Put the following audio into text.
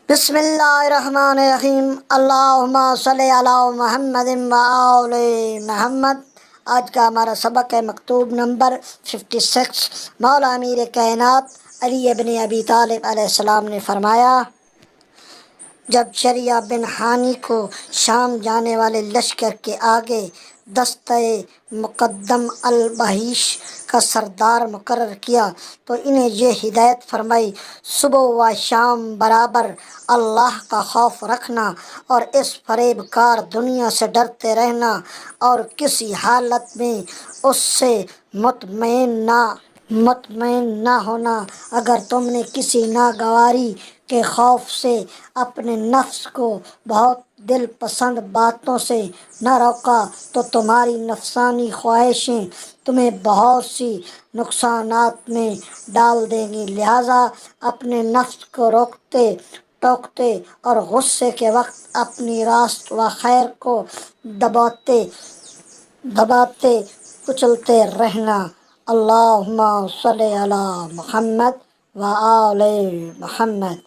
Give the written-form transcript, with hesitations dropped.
بسم اللہ الرحمن الرحیم، اللہم صلی علی محمد و آل محمد۔ آج کا ہمارا سبق ہے مکتوب نمبر 56۔ مولا امیر کائنات علی ابن ابی طالب علیہ السلام نے فرمایا، جب شریعہ بن حانی کو شام جانے والے لشکر کے آگے دستہ مقدم البحیش کا سردار مقرر کیا تو انہیں یہ ہدایت فرمائی، صبح و شام برابر اللہ کا خوف رکھنا اور اس فریب کار دنیا سے ڈرتے رہنا، اور کسی حالت میں اس سے مطمئن نہ ہونا۔ اگر تم نے کسی ناگواری کے خوف سے اپنے نفس کو بہت دل پسند باتوں سے نہ روکا تو تمہاری نفسانی خواہشیں تمہیں بہت سی نقصانات میں ڈال دیں گی۔ لہٰذا اپنے نفس کو روکتے ٹوکتے اور غصے کے وقت اپنی راست و خیر کو دباتے کچلتے رہنا۔ اللہم صلی علی محمد و آل محمد۔